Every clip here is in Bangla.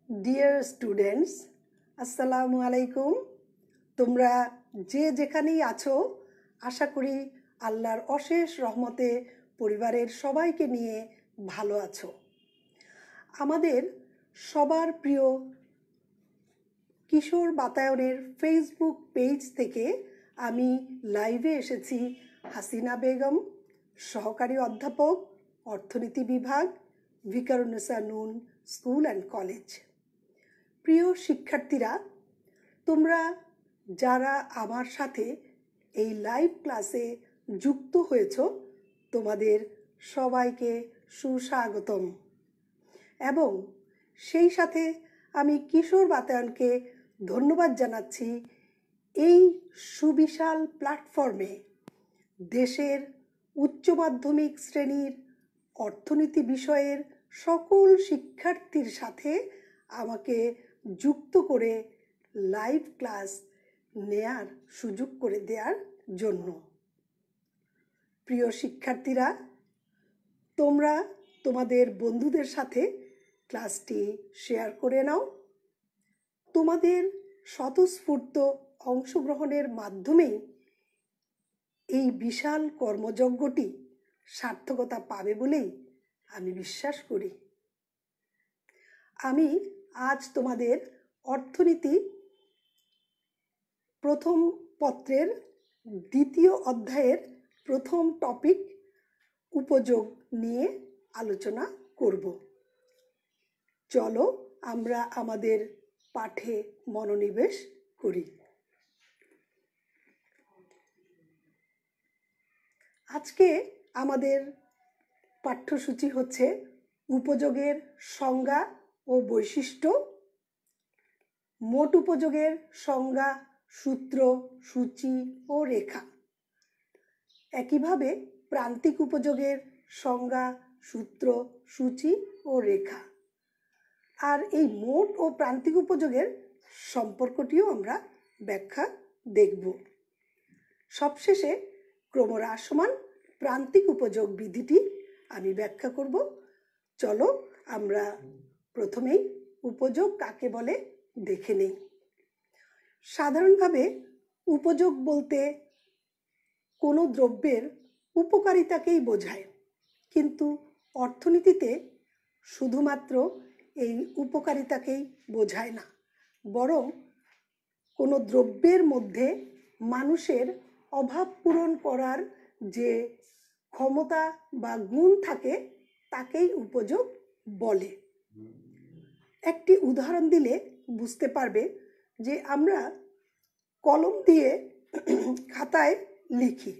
ডিয়ার স্টুডেন্টস, আসসালামু আলাইকুম। তোমরা যে যেখানেই আছো, আশা করি আল্লাহর অশেষ রহমতে পরিবারের সবাইকে নিয়ে ভালো আছো। আমাদের সবার প্রিয় কিশোর বাতায়নের ফেসবুক পেজ থেকে আমি লাইভে এসেছি। হাসিনা বেগম, সহকারী অধ্যাপক, অর্থনীতি বিভাগ, ভিকারুন্নেসা নূন স্কুল অ্যান্ড কলেজ। প্রিয় শিক্ষার্থীরা, তোমরা যারা আমার সাথে এই লাইভ ক্লাসে যুক্ত হয়েছ, তোমাদের সবাইকে সুস্বাগতম। এবং সেই সাথে আমি কিশোর বাতায়নকে ধন্যবাদ জানাচ্ছি এই সুবিশাল প্ল্যাটফর্মে দেশের উচ্চ মাধ্যমিক শ্রেণীর অর্থনীতি বিষয়ের সকল শিক্ষার্থীর সাথে আমাকে যুক্ত করে লাইভ ক্লাস নেয়ার সুযোগ করে দেওয়ার জন্য। প্রিয় শিক্ষার্থীরা, তোমরা তোমাদের বন্ধুদের সাথে ক্লাসটি শেয়ার করে নাও। তোমাদের স্বতঃস্ফূর্ত অংশগ্রহণের মাধ্যমেই এই বিশাল কর্মযজ্ঞটি সার্থকতা পাবে বলেই আমি বিশ্বাস করি। আমি আজ তোমাদের অর্থনীতি প্রথম পত্রের দ্বিতীয় অধ্যায়ের প্রথম টপিক উপযোগ নিয়ে আলোচনা করব। চলো আমরা আমাদের পাঠে মনোনিবেশ করি। আজকে আমাদের পাঠ্যসূচি হচ্ছে উপযোগের সংজ্ঞা ও বৈশিষ্ট্য, মোট উপযোগের সংজ্ঞা, সূত্র, সূচি ও রেখা। একইভাবে প্রান্তিক উপযোগের সংজ্ঞা, সূত্র, সূচি ও রেখা। আর এই মোট ও প্রান্তিক উপযোগের সম্পর্কটিও আমরা ব্যাখ্যা দেখব। সবশেষে ক্রমহ্রাসমান প্রান্তিক উপযোগ বিধিটি আমি ব্যাখ্যা করব। চলো আমরা প্রথমেই উপযোগ কাকে বলে দেখে নেই। সাধারণভাবে উপযোগ বলতে কোনো দ্রব্যের উপকারিতাকেই বোঝায়, কিন্তু অর্থনীতিতে শুধুমাত্র এই উপকারিতাকেই বোঝায় না, বরং কোনো দ্রব্যের মধ্যে মানুষের অভাব পূরণ করার যে ক্ষমতা বা গুণ থাকে তাকেই উপযোগ বলে। একটি উদাহরণ দিলে বুঝতে পারবে যে আমরা কলম দিয়ে খাতায় লিখি,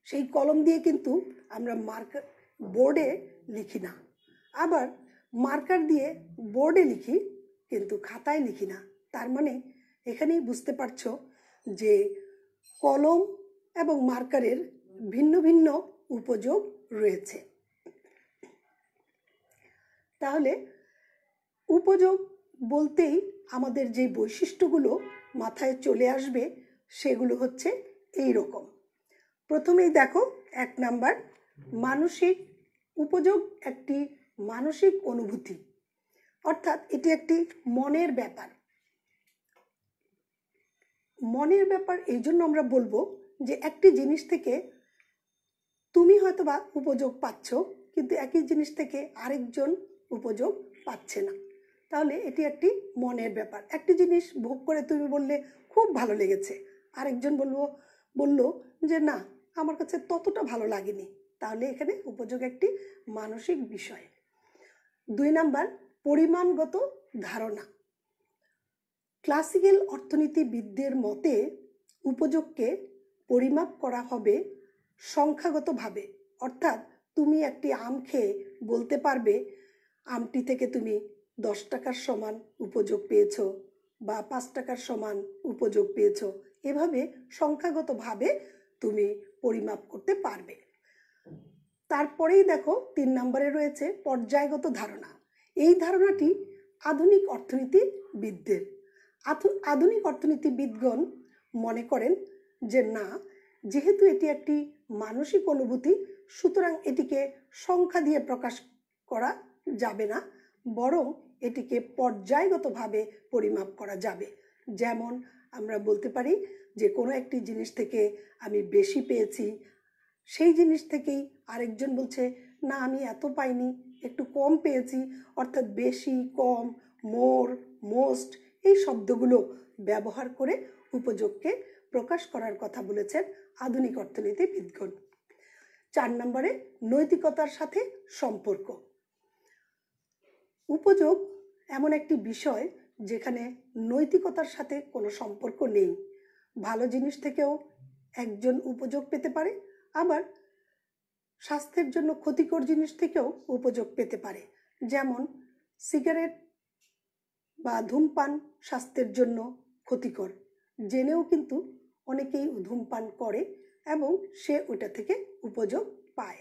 সেই কলম দিয়ে কিন্তু আমরা মার্কার বোর্ডে লিখি না। আবার মার্কার দিয়ে বোর্ডে লিখি কিন্তু খাতায় লিখি না। তার মানে এখানেই বুঝতে পারছো যে কলম এবং মার্কারের ভিন্ন ভিন্ন উপযোগ রয়েছে। তাহলে উপযোগ বলতেই আমাদের যে বৈশিষ্ট্যগুলো মাথায় চলে আসবে সেগুলো হচ্ছে এই রকম। প্রথমেই দেখো, 1 নাম্বার, মানসিক উপযোগ একটি মানসিক অনুভূতি, অর্থাৎ এটি একটি মনের ব্যাপার। মনের ব্যাপার এই জন্য আমরা বলবো যে একটি জিনিস থেকে তুমি হয়তোবা উপযোগ পাচ্ছ, কিন্তু একই জিনিস থেকে আরেকজন উপযোগ পাচ্ছে না। তাহলে এটি একটি মনের ব্যাপার। একটি জিনিস ভোগ করে তুমি বললে খুব ভালো লেগেছে, আরেকজন বলল যে না, আমার কাছে ততটা ভালো লাগেনি। তাহলে এখানে উপযোগ একটি মানসিক বিষয়। 2 নাম্বার, পরিমাণগত ধারণা। ক্লাসিক্যাল অর্থনীতিবিদদের মতে উপযোগকে পরিমাপ করা হবে সংখ্যাগতভাবে, অর্থাৎ তুমি একটি আম খেয়ে বলতে পারবে আমটি থেকে তুমি 10 টাকার সমান উপযোগ পেয়েছো বা 5 টাকার সমান উপযোগ পেয়েছো। এভাবে সংখ্যাগতভাবে তুমি পরিমাপ করতে পারবে। তারপরেই দেখো 3 নম্বরে রয়েছে পর্যায়গত ধারণা। এই ধারণাটি আধুনিক অর্থনীতিবিদদের। আধুনিক অর্থনীতিবিদগণ মনে করেন যে না, যেহেতু এটি একটি মানসিক অনুভূতি, সুতরাং এটিকে সংখ্যা দিয়ে প্রকাশ করা যাবে না, বরং এটিকে পর্যায়গতভাবে পরিমাপ করা যাবে। যেমন আমরা বলতে পারি যে কোনো একটি জিনিস থেকে আমি বেশি পেয়েছি, সেই জিনিস থেকেই আরেকজন বলছে না আমি এত পাইনি, একটু কম পেয়েছি। অর্থাৎ বেশি, কম, মোর, মোস্ট এই শব্দগুলো ব্যবহার করে উপযোগকে প্রকাশ করার কথা বলেছেন আধুনিক অর্থনীতিবিদগণ। 4 নম্বরে নৈতিকতার সাথে সম্পর্ক। উপযোগ এমন একটি বিষয় যেখানে নৈতিকতার সাথে কোনো সম্পর্ক নেই। ভালো জিনিস থেকেও একজন উপযোগ পেতে পারে, আবার স্বাস্থ্যের জন্য ক্ষতিকর জিনিস থেকেও উপযোগ পেতে পারে। যেমন সিগারেট বা ধূমপান স্বাস্থ্যের জন্য ক্ষতিকর, জেনেও কিন্তু অনেকেই ধূমপান করে এবং সে ওটা থেকে উপযোগ পায়।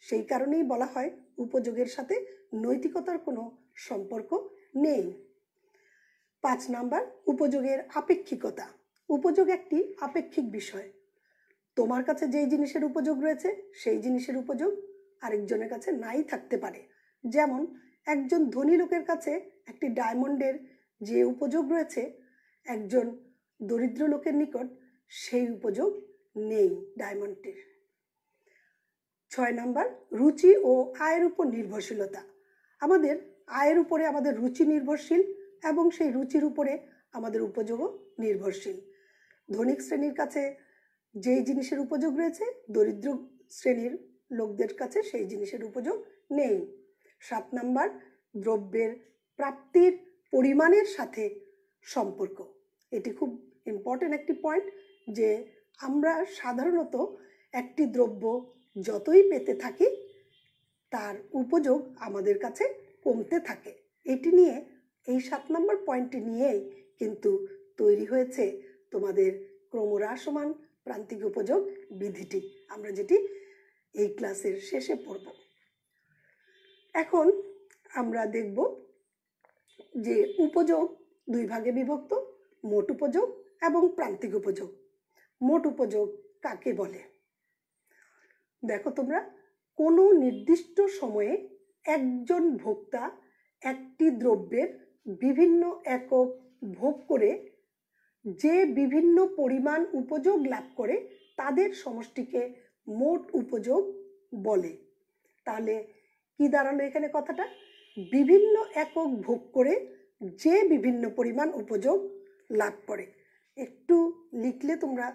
সেই কারণেই বলা হয় উপযোগের সাথে নৈতিকতার কোনো সম্পর্ক নেই। 5 নাম্বার, উপযোগের আপেক্ষিকতা। উপযোগ একটি আপেক্ষিক বিষয়। তোমার কাছে যেই জিনিসের উপযোগ রয়েছে সেই জিনিসের উপযোগ আরেকজনের কাছে নাই থাকতে পারে। যেমন একজন ধনী লোকের কাছে একটি ডায়মন্ডের যে উপযোগ রয়েছে একজন দরিদ্র লোকের নিকট সেই উপযোগ নেই ডায়মন্ডটির। 6 নাম্বার, রুচি ও আয়ের উপর নির্ভরশীলতা। আমাদের আয়ের উপরে আমাদের রুচি নির্ভরশীল এবং সেই রুচির উপরে আমাদের উপযোগও নির্ভরশীল। ধনিক শ্রেণীর কাছে যেই জিনিসের উপযোগ রয়েছে দরিদ্র শ্রেণীর লোকদের কাছে সেই জিনিসের উপযোগ নেই। 7 নাম্বার, দ্রব্যের প্রাপ্তির পরিমাণের সাথে সম্পর্ক। এটি খুব ইম্পর্টেন্ট একটি পয়েন্ট যে আমরা সাধারণত একটি দ্রব্য যতই পেতে থাকি তার উপযোগ আমাদের কাছে কমতে থাকে। এটি নিয়ে এই 7 নম্বর পয়েন্টটি নিয়েই কিন্তু তৈরি হয়েছে তোমাদের ক্রমহ্রাসমান প্রান্তিক উপযোগ বিধিটি, আমরা যেটি এই ক্লাসের শেষে পড়ব। এখন আমরা দেখব যে উপযোগ 2 ভাগে বিভক্ত, মোট উপযোগ এবং প্রান্তিক উপযোগ। মোট উপযোগ কাকে বলে? দেখো তোমরা, কোনো নির্দিষ্ট সময়ে একজন ভোক্তা একটি দ্রব্যের বিভিন্ন একক ভোগ করে যে বিভিন্ন পরিমাণ উপযোগ লাভ করে তাদের সমষ্টিকে মোট উপযোগ বলে। তাহলে কি দাঁড়ালো এখানে কথাটা? বিভিন্ন একক ভোগ করে যে বিভিন্ন পরিমাণ উপযোগ লাভ করে। একটু লিখলে তোমরা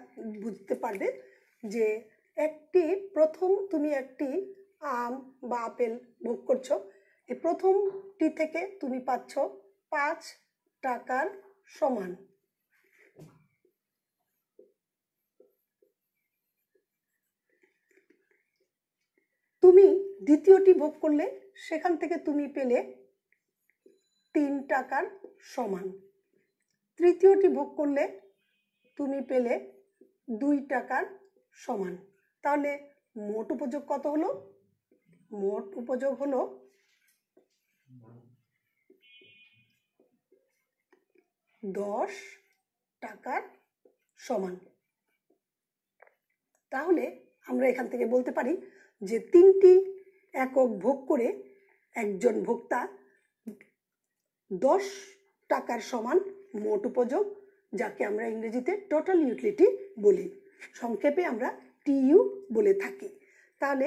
বুঝতে পারবে যে প্রথম তুমি একটি আম বা আপেল ভোগ করছো, এই প্রথমটি থেকে তুমি পাচ্ছ 5 টাকার সমান। তুমি দ্বিতীয়টি ভোগ করলে সেখান থেকে তুমি পেলে 3 টাকার সমান। তৃতীয়টি ভোগ করলে তুমি পেলে 2 টাকার সমান। তাহলে মোট উপযোগ কত হলো? মোট উপযোগ হলো 10 টাকার সমান। তাহলে আমরা এখান থেকে বলতে পারি যে 3টি একক ভোগ করে একজন ভোক্তা 10 টাকার সমান মোট উপযোগ, যাকে আমরা ইংরেজিতে টোটাল ইউটিলিটি বলি, সংক্ষেপে আমরা টিইউ বলে থাকি। তাহলে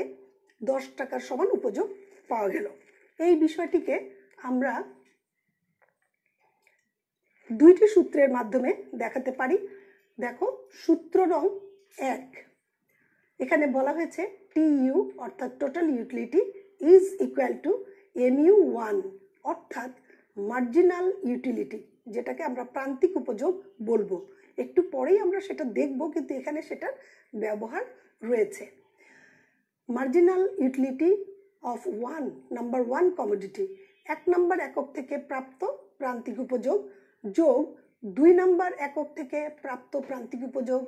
10 টাকার সমান উপযোগ পাওয়া গেল। এই বিষয়টিকে আমরা 2টি সূত্রের মাধ্যমে দেখাতে পারি। দেখো, সূত্র নং 1, এখানে বলা হয়েছে টিইউ অর্থাৎ total utility is equal two MU1 অর্থাৎ মার্জিনাল ইউটিলিটি, যেটাকে আমরা প্রান্তিক উপযোগ বলবো। একটু পরেই আমরা সেটা দেখব, কিন্তু এখানে সেটার ব্যবহার রয়েছে। Marginal utility of number 1 commodity, 1 নম্বর একক থেকে প্রাপ্ত প্রান্তিক উপযোগ যোগ 2 নম্বর একক থেকে প্রাপ্ত প্রান্তিক উপযোগ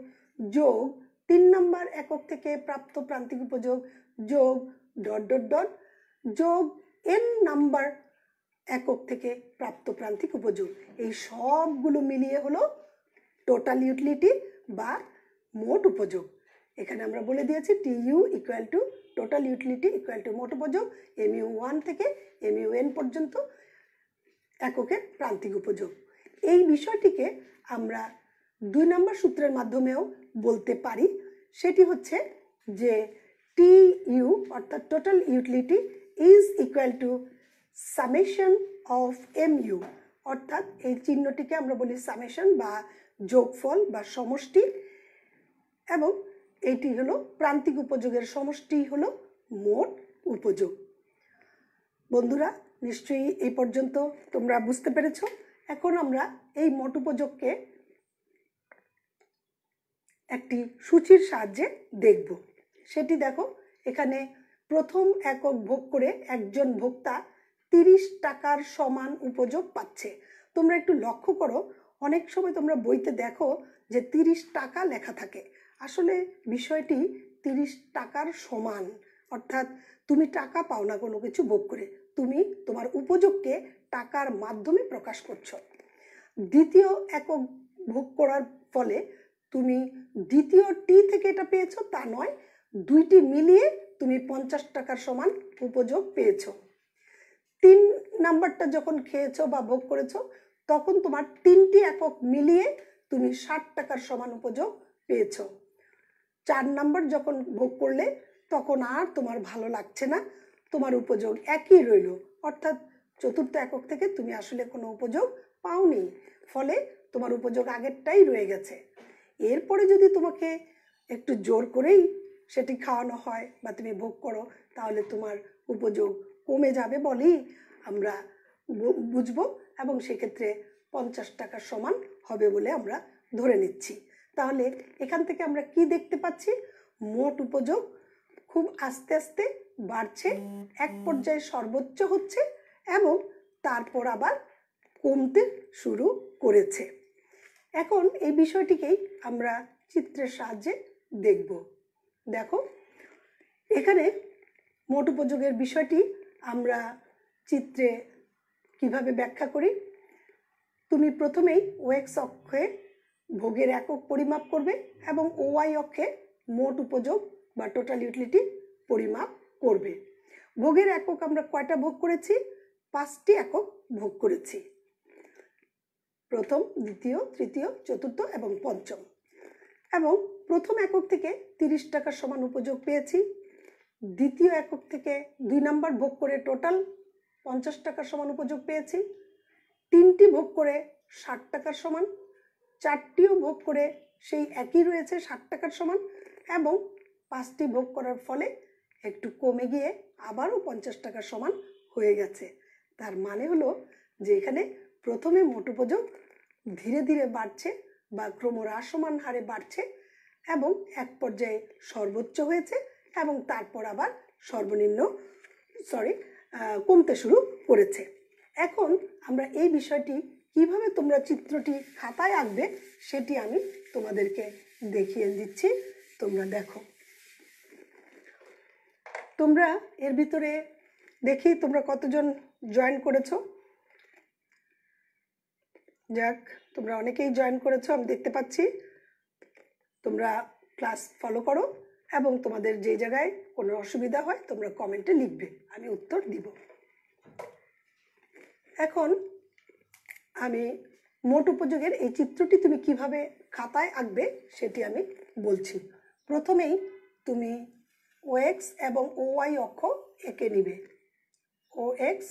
যোগ 3 নম্বর একক থেকে প্রাপ্ত প্রান্তিক উপযোগ যোগ ... যোগ n নাম্বার একক থেকে প্রাপ্ত প্রান্তিক উপযোগ। এই সবগুলো মিলিয়ে হলো টোটাল ইউটিলিটি বা মোট উপযোগ। এখানে আমরা বলে দিয়েছি TU equal to total utility equal to মোট উপযোগ, MU1 থেকে MUN পর্যন্ত এককের প্রান্তিক উপযোগ। এই বিষয়টিকে আমরা 2 নম্বর সূত্রের মাধ্যমেও বলতে পারি। সেটি হচ্ছে যে TU অর্থাৎ total utility is equal two summation of MU, অর্থাৎ এই চিহ্নটিকে আমরা বলি সামেশন বা যোগফল বা সমষ্টি, এবং এইটি হলো প্রান্তিক উপযোগের সমষ্টি হলো মোট উপযোগ। বন্ধুরা, নিশ্চয়ই এই পর্যন্ত তোমরা বুঝতে পেরেছো। এখন আমরা এই মোট উপযোগকে একটি সূচির সাহায্যে দেখব। সেটি দেখো, এখানে প্রথম একক ভোগ করে একজন ভোক্তা 30 টাকার সমান উপযোগ পাচ্ছে। তোমরা একটু লক্ষ্য করো, অনেক সময় তোমরা বইতে দেখো যে 30 টাকা লেখা থাকে। আসলে বিষয়টি 30 টাকার সমান, অর্থাৎ তুমি টাকা পাও না কোনো কিছু ভোগ করে, তুমি তোমার উপযোগকে টাকার মাধ্যমে প্রকাশ করছো। দ্বিতীয় একক ভোগ করার ফলে তুমি দ্বিতীয় টি থেকে এটা পেয়েছো তা নয়, দুইটি মিলিয়ে তুমি 50 টাকার সমান উপযোগ পেয়েছো। 3 নাম্বারটা যখন খেয়েছো বা ভোগ করেছো তখন তোমার 3টি একক মিলিয়ে তুমি 60 টাকার সমান উপযোগ পেয়েছো। 4 নাম্বার যখন ভোগ করলে তখন আর তোমার ভালো লাগছে না, তোমার উপযোগ একই রইল, অর্থাৎ চতুর্থ একক থেকে তুমি আসলে কোনো উপযোগ পাওনি, ফলে তোমার উপযোগ আগেরটাই রয়ে গেছে। এরপরে যদি তোমাকে একটু জোর করেই সেটি খাওয়ানো হয় বা তুমি ভোগ করো, তাহলে তোমার উপযোগ কমে যাবে বলেই আমরা বুঝবো, এবং সেক্ষেত্রে 50 টাকার সমান হবে বলে আমরা ধরে নিচ্ছি। তাহলে এখান থেকে আমরা কি দেখতে পাচ্ছি? মোট উপযোগ খুব আস্তে আস্তে বাড়ছে, এক পর্যায়ে সর্বোচ্চ হচ্ছে এবং তারপর আবার কমতে শুরু করেছে। এখন এই বিষয়টিকেই আমরা চিত্রের সাহায্যে দেখব। দেখো, এখানে মোট উপযোগের বিষয়টি আমরা চিত্রে কিভাবে ব্যাখ্যা করি। তুমি প্রথমেই ওএক্স অক্ষে ভোগের একক পরিমাপ করবে এবং ওয়াই অক্ষে মোট উপযোগ বা টোটাল ইউটিলিটি পরিমাপ করবে। ভোগের একক আমরা কয়টা ভোগ করেছি? 5টি একক ভোগ করেছি, প্রথম, দ্বিতীয়, তৃতীয়, চতুর্থ এবং পঞ্চম। এবং প্রথম একক থেকে 30 টাকার সমান উপযোগ পেয়েছি। দ্বিতীয় একক থেকে 2 নাম্বার ভোগ করে টোটাল 50 টাকার সমান উপযোগ পেয়েছি। 3টি ভোগ করে 60 টাকার সমান, 4টিও ভোগ করে সেই একই রয়েছে 60 টাকার সমান, এবং 5টি ভোগ করার ফলে একটু কমে গিয়ে আবারও 50 টাকার সমান হয়ে গেছে। তার মানে হলো যে এখানে প্রথমে মোট উপযোগ ধীরে ধীরে বাড়ছে বা ক্রমহ্রাসমান হারে বাড়ছে এবং এক পর্যায়ে সর্বোচ্চ হয়েছে এবং তারপর আবার কমতে শুরু করেছে। এখন আমরা এই বিষয়টি কিভাবে তোমরা চিত্রটি খাতায় আঁকবে সেটি আমি তোমাদেরকে দেখিয়ে দিচ্ছি। তোমরা দেখো, তোমরা এর ভিতরে দেখি তোমরা কতজন জয়েন করেছো। যাক, তোমরা অনেকেই জয়েন করেছো, আমি দেখতে পাচ্ছি। তোমরা ক্লাস ফলো করো এবং তোমাদের যে জায়গায় কোনো অসুবিধা হয় তোমরা কমেন্টে লিখবে, আমি উত্তর দিব। এখন আমি মোট উপযোগের এই চিত্রটি তুমি কিভাবে খাতায় আঁকবে সেটি আমি বলছি। প্রথমেই তুমি ওএক্স এবং ওয়াই অক্ষ এঁকে নিবে। ওএক্স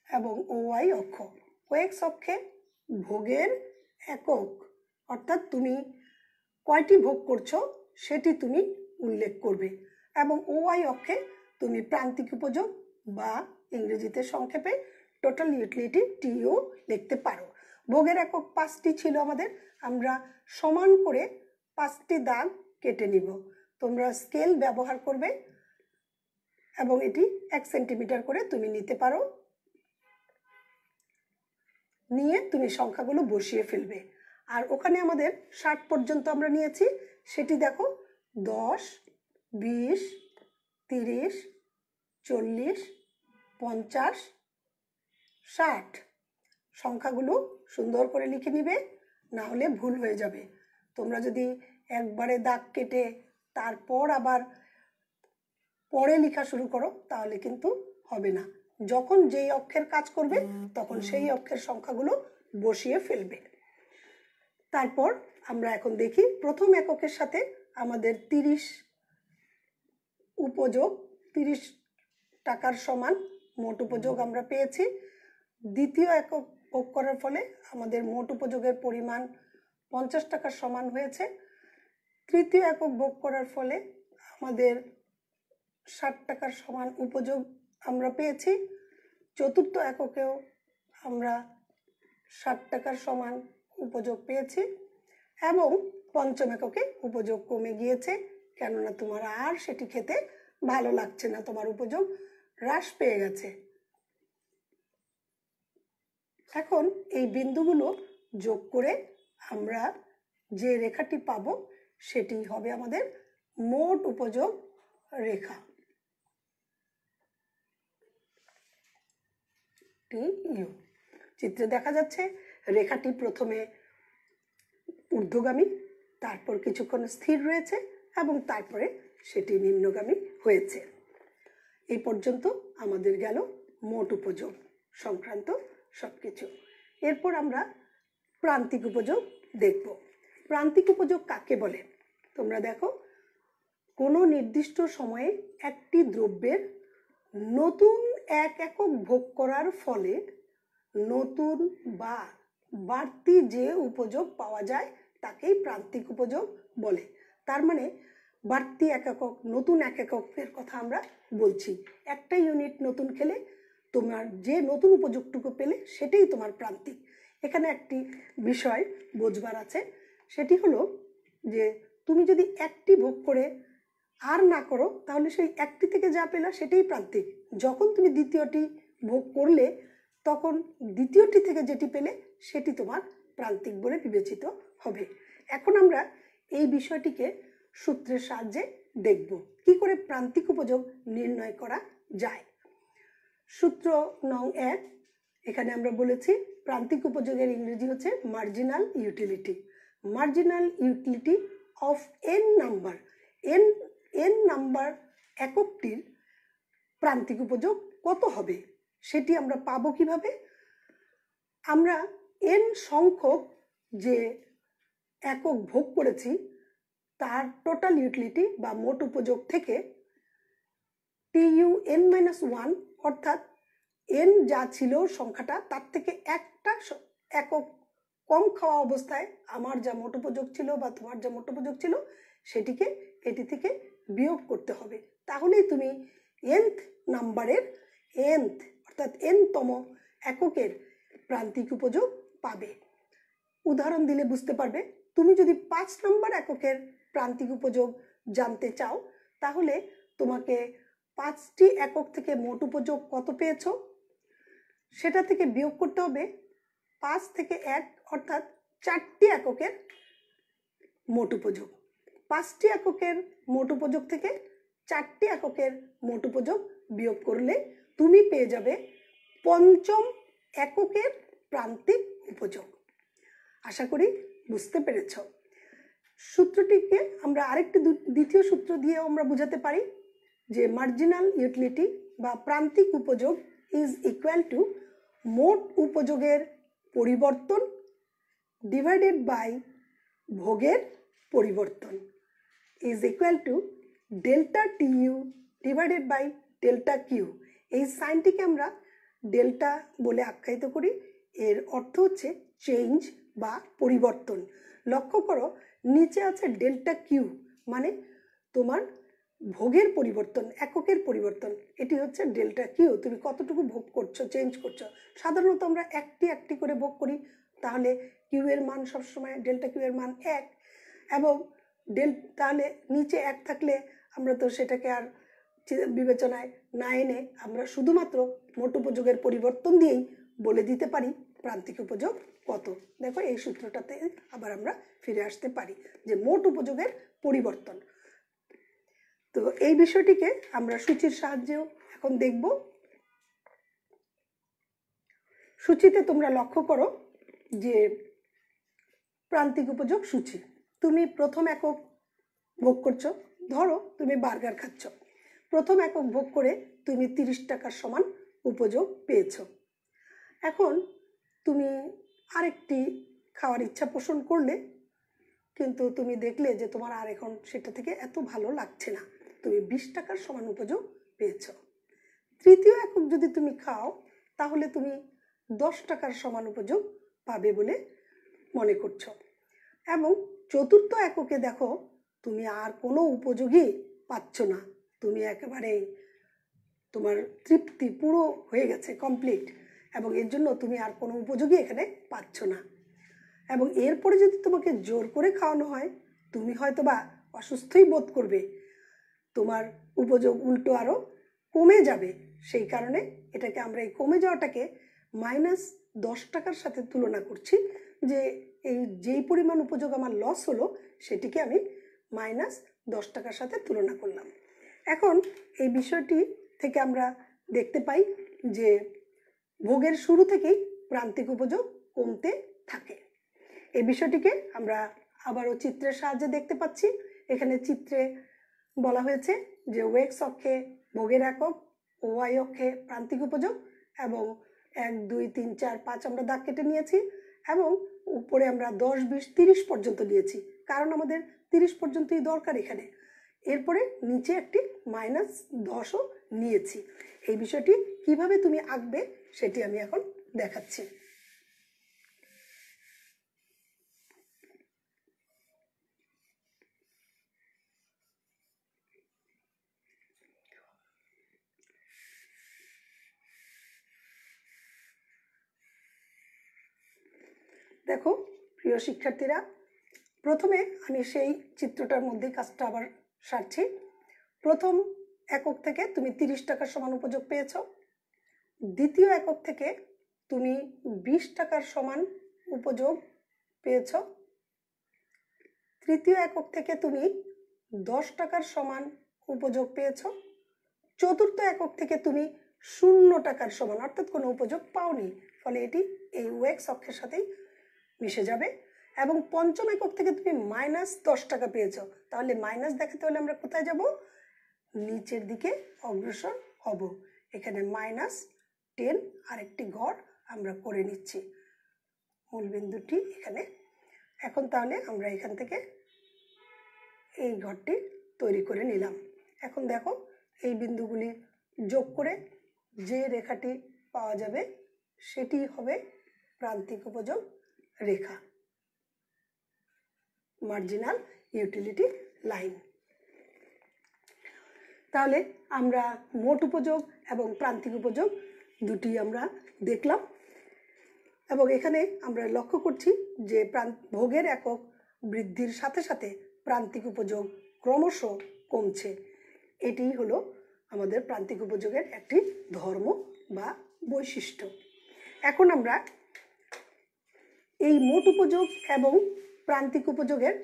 এবং ওয়াই অক্ষ। ওএক্স অক্ষে ভোগের একক, অর্থাৎ তুমি কয়টি ভোগ করছো সেটি তুমি উল্লেখ করবে, এবং ওয়াই অক্ষে তুমি প্রান্তিক উপযোগ বা ইংরেজিতে সংক্ষেপে টোটাল ইউটিলিটি টিও লিখতে পারো। ভোগের একক 5টি ছিল আমাদের, আমরা সমান করে 5টি দাগ কেটে নিব। তোমরা স্কেল ব্যবহার করবে এবং এটি 1 সেন্টিমিটার করে তুমি নিতে পারো, নিয়ে তুমি সংখ্যাগুলো বসিয়ে ফেলবে। আর ওখানে আমাদের 60 পর্যন্ত আমরা নিয়েছি, সেটি দেখো 10, 20, 30, 40, 50, 60 সংখ্যাগুলো সুন্দর করে লিখে নিবে, না হলে ভুল হয়ে যাবে। তোমরা যদি একবারে দাগ কেটে তারপর আবার পরে লেখা শুরু করো তাহলে কিন্তু হবে না। যখন যেই অক্ষের কাজ করবে তখন সেই অক্ষের সংখ্যাগুলো বসিয়ে ফেলবে। তারপর আমরা এখন দেখি প্রথম এককের সাথে আমাদের 30 উপযোগ 30 টাকার সমান মোট উপযোগ আমরা পেয়েছি। দ্বিতীয় একক ভোগ করার ফলে আমাদের মোট উপযোগের পরিমাণ 50 টাকার সমান হয়েছে। তৃতীয় একক ভোগ করার ফলে আমাদের 60 টাকার সমান উপযোগ আমরা পেয়েছি। চতুর্থ এককেও আমরা 60 টাকার সমান উপযোগ পেয়েছি এবং পঞ্চম এককে উপযোগ কমে গিয়েছে, কেননা তোমার আর সেটি খেতে ভালো লাগছে না, তোমার উপযোগ হ্রাস পেয়ে গেছে। এখন এই বিন্দুগুলো যোগ করে আমরা যে রেখাটি পাব সেটি হবে আমাদের মোট উপযোগ রেখা TU। চিত্রে দেখা যাচ্ছে রেখাটি প্রথমে ঊর্ধ্বগামী, তারপর কিছুক্ষণ স্থির রয়েছে এবং তারপরে সেটি নিম্নগামী হয়েছে। এই পর্যন্ত আমাদের গেল মোট উপযোগ সংক্রান্ত সবকিছু। এরপর আমরা প্রান্তিক উপযোগ দেখব। প্রান্তিক উপযোগ কাকে বলে? তোমরা দেখো, কোনো নির্দিষ্ট সময়ে একটি দ্রব্যের নতুন এক একক ভোগ করার ফলে নতুন বা বাড়তি যে উপযোগ পাওয়া যায় তাকেই প্রান্তিক উপযোগ বলে। তার মানে বাড়তি এক একক, নতুন এক এককের কথা আমরা বলছি। একটা ইউনিট নতুন খেলে তোমার যে নতুন উপযোগটুকু পেলে সেটাই তোমার প্রান্তিক। এখানে একটি বিষয় বোঝবার আছে, সেটি হলো যে তুমি যদি একটি ভোগ করে আর না করো তাহলে সেই একটি থেকে যা পেলা সেটাই প্রান্তিক। যখন তুমি দ্বিতীয়টি ভোগ করলে তখন দ্বিতীয়টি থেকে যেটি পেলে সেটি তোমার প্রান্তিক বলে বিবেচিত হবে। এখন আমরা এই বিষয়টিকে সূত্রের সাহায্যে দেখব কি করে প্রান্তিক উপযোগ নির্ণয় করা যায়। সূত্র নং 1, এখানে আমরা বলেছি প্রান্তিক উপযোগের ইংরেজি হচ্ছে marginal utility. Marginal utility of n number, n number এককটির প্রান্তিক উপযোগ কত হবে সেটি আমরা পাবো কিভাবে? আমরা n সংখ্যক যে একক ভোগ করেছি তার টোটাল ইউটিলিটি বা মোট উপযোগ থেকে TUn-1 অর্থাৎ n যা ছিল সংখ্যাটা তার থেকে একটা একক কম খাওয়া অবস্থায় আমার যা মোট উপযোগ ছিল বা তোমার যা মোট উপযোগ ছিল সেটিকে এটি থেকে বিয়োগ করতে হবে। তাহলেই তুমি nth নাম্বারের nth অর্থাৎ n-তম এককের প্রান্তিক উপযোগ পাবে। উদাহরণ দিলে বুঝতে পারবে। তুমি যদি 5 নম্বর এককের প্রান্তিক উপযোগ জানতে চাও তাহলে তোমাকে 5টি একক থেকে মোট উপযোগ কত পেয়েছো সেটা থেকে বিয়োগ করতে হবে 5 থেকে 1 অর্থাৎ 4টি এককের মোট উপযোগ। 5টি এককের মোট উপযোগ থেকে 4টি এককের মোট উপযোগ বিয়োগ করলে তুমি পেয়ে যাবে পঞ্চম এককের প্রান্তিক উপযোগ। আশা করি বুঝতে পেরেছ। সূত্রটিকে আমরা আরেকটি দ্বিতীয় সূত্র দিয়েও আমরা বোঝাতে পারি যে মার্জিনাল ইউটিলিটি বা প্রান্তিক উপযোগ ইজ ইকুয়াল টু মোট উপযোগের পরিবর্তন ডিভাইডেড বাই ভোগের পরিবর্তন is equal to delta TU divided by delta Q. এই সাইনটিকে আমরা ডেল্টা বলে আখ্যায়িত করি। এর অর্থ হচ্ছে চেঞ্জ বা পরিবর্তন। লক্ষ্য করো নিচে আছে ডেল্টা কিউ, মানে তোমার ভোগের পরিবর্তন, এককের পরিবর্তন। এটি হচ্ছে ডেল্টা কিউ, তুমি কতটুকু ভোগ করছো, চেঞ্জ করছো। সাধারণত আমরা একটি করে ভোগ করি, তাহলে কিউ এর মান সবসময় ডেল্টা কিউ এর মান 1 এবং তাহলে নিচে 1 থাকলে আমরা তো সেটাকে আর বিবেচনায় না এনে আমরা শুধুমাত্র মোট উপযোগের পরিবর্তন দিয়েই বলে দিতে পারি প্রান্তিক উপযোগ কত। দেখো এই সূত্রটাতে আবার আমরা ফিরে আসতে পারি যে মোট উপযোগের পরিবর্তন। তো এই বিষয়টিকে আমরা সূচির সাহায্যেও এখন দেখব। সূচিতে তোমরা লক্ষ্য করো যে প্রান্তিক উপযোগ সূচি। তুমি প্রথম একক ভোগ করছো, ধরো তুমি বার্গার খাচ্ছ। প্রথম একক ভোগ করে তুমি 30 টাকার সমান উপযোগ পেয়েছো। এখন তুমি আরেকটি খাওয়ার ইচ্ছা পোষণ করলে, কিন্তু তুমি দেখলে যে তোমার আর এখন সেটা থেকে এত ভালো লাগছে না, তুমি 20 টাকার সমান উপযোগ পেয়েছো। তৃতীয় একক যদি তুমি খাও তাহলে তুমি 10 টাকার সমান উপযোগ পাবে বলে মনে করছো। এবং চতুর্থ এককে দেখো তুমি আর কোনো উপযোগই পাচ্ছ না, তুমি একেবারে তোমার তৃপ্তি পুরো হয়ে গেছে, কমপ্লিট, এবং এর জন্য তুমি আর কোনো উপযোগই এখানে পাচ্ছ না। এবং এরপরে যদি তোমাকে জোর করে খাওয়ানো হয় তুমি হয়তো বা অসুস্থই বোধ করবে, তোমার উপযোগ উল্টো আরও কমে যাবে। সেই কারণে এটাকে আমরা এই কমে যাওয়াটাকে -10 টাকার সাথে তুলনা করছি, যে এই যেই পরিমাণ উপযোগ আমার লস হলো সেটিকে আমি -10 টাকার সাথে তুলনা করলাম। এখন এই বিষয়টি থেকে আমরা দেখতে পাই যে ভোগের শুরু থেকেই প্রান্তিক উপযোগ কমতে থাকে। এই বিষয়টিকে আমরা আবারও চিত্রের সাহায্যে দেখতে পাচ্ছি। এখানে চিত্রে বলা হয়েছে যে ওয়েক্স অক্ষে ভোগের একক ও ওয়াই অক্ষে প্রান্তিক উপযোগ, এবং 1 2 3 4 5 আমরা দাগ কেটে নিয়েছি, এবং উপরে আমরা 10 20 30 পর্যন্ত নিয়েছি, কারণ আমাদের 30 পর্যন্তই দরকার এখানে। এরপরে নিচে একটি -10ও নিয়েছি। এই বিষয়টি কিভাবে তুমি আঁকবে সেটি আমি এখন দেখাচ্ছি। দেখো প্রিয় শিক্ষার্থীরা, প্রথমে আমি সেই চিত্রটার মধ্যে কাজটা আবার সারছি। প্রথম একক থেকে তুমি 30 টাকার সমান উপযোগ পেয়েছ। দ্বিতীয় একক থেকে তুমি 20 টাকার সমান উপযোগ পেয়েছ। তৃতীয় একক থেকে তুমি 10 টাকার সমান উপযোগ পেয়েছ। চতুর্থ একক থেকে তুমি 0 টাকার সমান অর্থাৎ কোনো উপযোগ পাওনি, ফলে এটি এই ওয়েক্স অক্ষের সাথেই মিশে যাবে। এবং পঞ্চম একক থেকে তুমি -10 টাকা পেয়েছো, তাহলে মাইনাস দেখাতে হলে আমরা কোথায় যাব? নিচের দিকে অগ্রসর হব। এখানে -10 আরেকটি ঘর আমরা করে নিচ্ছি, মূলবিন্দুটি এখানে। এখন তাহলে আমরা এখান থেকে এই ঘরটি তৈরি করে নিলাম। এখন দেখো এই বিন্দুগুলি যোগ করে যে রেখাটি পাওয়া যাবে সেটি হবে প্রান্তিক উপযোগ রেখা, মার্জিনাল ইউটিলিটি লাইন। তাহলে আমরা মোট উপযোগ এবং প্রান্তিক উপযোগ দুটি আমরা দেখলাম, এবং এখানে আমরা লক্ষ্য করছি যে ভোগের একক বৃদ্ধির সাথে সাথে প্রান্তিক উপযোগ ক্রমশ কমছে। এটি হলো আমাদের প্রান্তিক উপযোগের একটি ধর্ম বা বৈশিষ্ট্য। এখন আমরা এই মোট উপযোগ এবং প্রান্তিক উপযোগের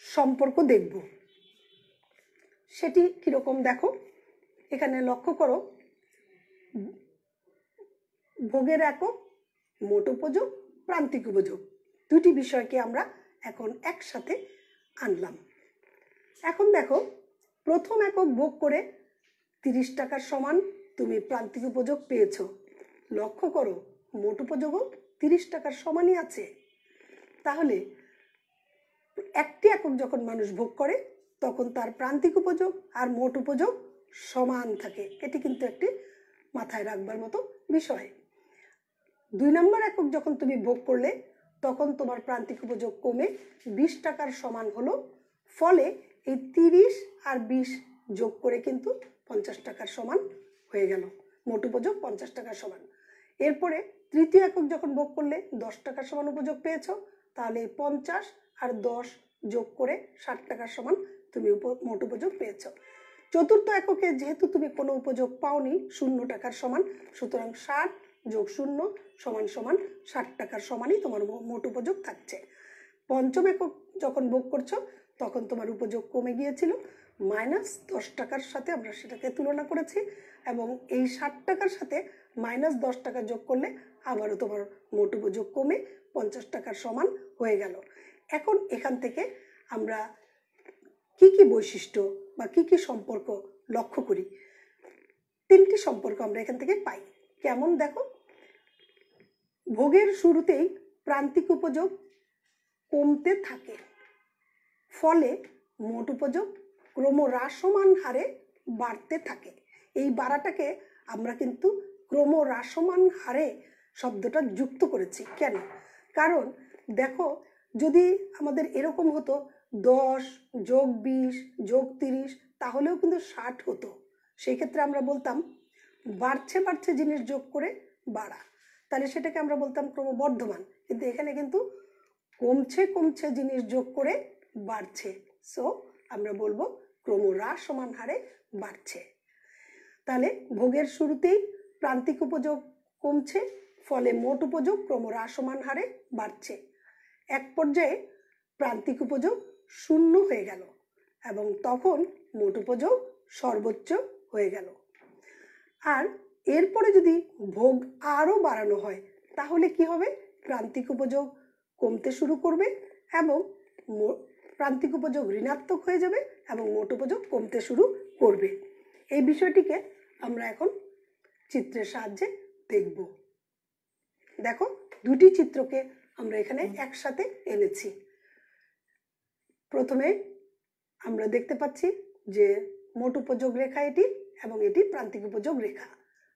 সম্পর্ক দেখব। সেটি কিরকম দেখো, এখানে লক্ষ্য করো, ভোগের একক, মোট উপযোগ, প্রান্তিক উপযোগ দুটি বিষয়কে আমরা এখন একসাথে আনলাম। এখন দেখো প্রথম একক ভোগ করে 30 টাকার সমান তুমি প্রান্তিক উপযোগ পেয়েছো। লক্ষ্য করো মোট উপযোগও 30 টাকার সমানই আছে। তাহলে একটি একক যখন মানুষ ভোগ করে তখন তার প্রান্তিক উপযোগ আর মোট উপযোগ সমান থাকে। এটি কিন্তু একটি মাথায় রাখবার মতো বিষয়। 2 নম্বর একক যখন তুমি ভোগ করলে তখন তোমার প্রান্তিক উপযোগ কমে 20 টাকার সমান হলো, ফলে এই 30 আর 20 যোগ করে কিন্তু 50 টাকার সমান হয়ে গেল, মোট উপযোগ 50 টাকার সমান। এরপরে তৃতীয় একক যখন ভোগ করলে 10 টাকার সমান উপযোগ পেয়েছো, তাহলে 50 আর 10 যোগ করে 60 টাকার সমান তুমি মোট উপযোগ পেয়েছো। চতুর্থ এককে যেহেতু তুমি কোনো উপযোগ পাওনি 0 টাকার সমান, সুতরাং 60 যোগ 0 সমান সমান 60 টাকার সমানই তোমার মোট উপযোগ থাকছে। পঞ্চম একক যখন ভোগ করছো তখন তোমার উপযোগ কমে গিয়েছিল, -10 টাকার সাথে আমরা সেটাকে তুলনা করেছি, এবং এই 60 টাকার সাথে -10 টাকা যোগ করলে আবারও তোমার মোট উপযোগ কমে 50 টাকার সমান হয়ে গেল। এখন এখান থেকে আমরা কি কি বৈশিষ্ট্য বা কি কি সম্পর্ক লক্ষ্য করি। তিনটি সম্পর্ক আমরা এখান থেকে পাই। কেমন দেখো, ভোগের শুরুতেই প্রান্তিক উপযোগ কমতে থাকে, ফলে মোট উপযোগ ক্রমহ্রাসমান হারে বাড়তে থাকে। এই বাড়াটাকে আমরা কিন্তু ক্রমহ্রাসমান হারে শব্দটা যুক্ত করেছি। কেন? কারণ দেখো, যদি আমাদের এরকম হতো 10 যোগ 20 যোগ 30, তাহলেও কিন্তু 60 হতো। সেই ক্ষেত্রে আমরা বলতাম বাড়ছে বাড়ছে জিনিস যোগ করে বাড়া, তাহলে সেটাকে আমরা বলতাম ক্রমবর্ধমান। কিন্তু এখানে কিন্তু কমছে কমছে জিনিস যোগ করে বাড়ছে, সো আমরা বলবো ক্রমহ্রাসমান হারে বাড়ছে। তাহলে ভোগের শুরুতেই প্রান্তিক উপযোগ কমছে, ফলে মোট উপযোগ ক্রমহ্রাসমান হারে বাড়ছে। এক পর্যায়ে প্রান্তিক উপযোগ শূন্য হয়ে গেল এবং তখন মোট উপযোগ সর্বোচ্চ হয়ে গেল। আর এরপরে যদি ভোগ আরও বাড়ানো হয় তাহলে কি হবে? প্রান্তিক উপযোগ কমতে শুরু করবে এবং প্রান্তিক উপযোগ ঋণাত্মক হয়ে যাবে এবং মোট উপযোগ কমতে শুরু করবে। এই বিষয়টিকে আমরা এখন চিত্রের সাহায্যে দেখব। দেখো, দুটি চিত্রকে আমরা এখানে একসাথে এনেছি। প্রথমে আমরা দেখতে পাচ্ছি যে মোট উপযোগ রেখা এটি এবং এটি প্রান্তিক উপযোগ রেখা।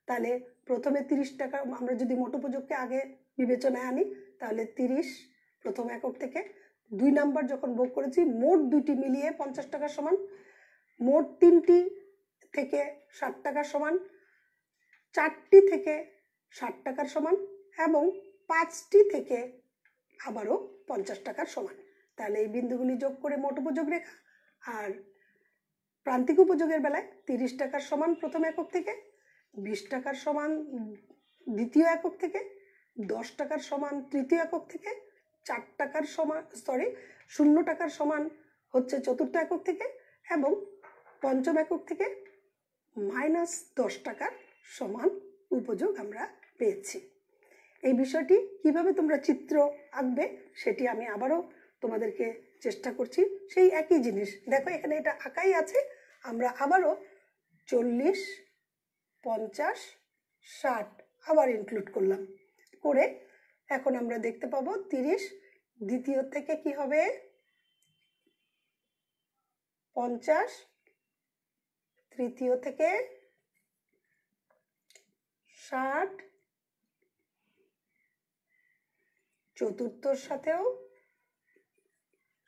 তাহলে প্রথমে 30 টাকা, আমরা যদি মোট উপযোগকে আগে বিবেচনায় আনি তাহলে 30 প্রথম একক থেকে 2 নাম্বার যখন ভোগ করেছি, মোট দুইটি মিলিয়ে 50 টাকা সমান, মোট 3টি থেকে 60 টাকার সমান, 4টি থেকে 60 টাকার সমান এবং 5টি থেকে আবারও 50 টাকার সমান। তাহলে এই বিন্দুগুলি যোগ করে মোট উপযোগ রেখা। আর প্রান্তিক উপযোগের বেলায় 30 টাকার সমান প্রথম একক থেকে, 20 টাকার সমান দ্বিতীয় একক থেকে, 10 টাকার সমান তৃতীয় একক থেকে, 4 টাকার সমান 0 টাকার সমান হচ্ছে চতুর্থ একক থেকে এবং পঞ্চম একক থেকে -10 টাকার সমান উপযোগ আমরা পেয়েছি। এই বিষয়টি কিভাবে তোমরা চিত্র আঁকবে সেটি আমি আবারও তোমাদেরকে চেষ্টা করছি। সেই একই জিনিস দেখো, এখানে এটা আঁকাই আছে, আমরা আবারও 40, 50, 60 আবার ইনক্লুড করলাম, করে এখন আমরা দেখতে পাবো 30 দ্বিতীয় থেকে কি হবে 50, তৃতীয় থেকে 60, চতুর্থর সাথেও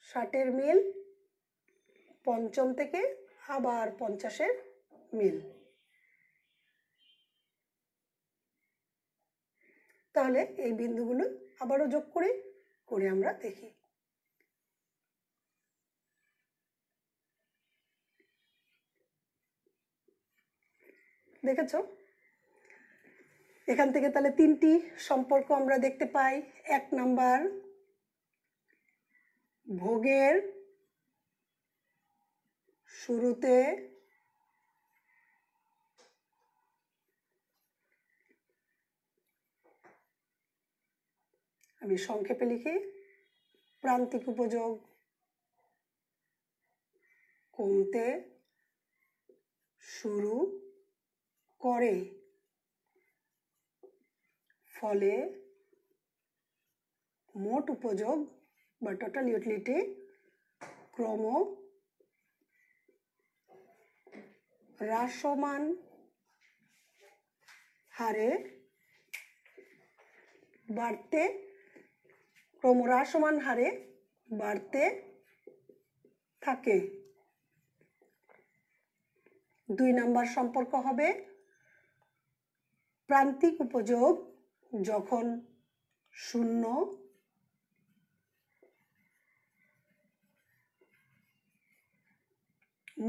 60-এর মিল, পঞ্চম থেকে আবার 50-এর মিল। তাহলে এই বিন্দুগুলো আবারও যোগ করে আমরা দেখি। দেখেছো, এখান থেকে তাহলে 3টি সম্পর্ক আমরা দেখতে পাই। 1 নাম্বার, ভোগের শুরুতে আমি সংক্ষেপে লিখি, প্রান্তিক উপযোগ কমতে শুরু করে, ফলে মোট উপযোগ বা টোটাল ইউটিলিটি ক্রমহ্রাসমান হারে বাড়তে থাকে। 2 নাম্বার সম্পর্ক হবে, প্রান্তিক উপযোগ যখন 0,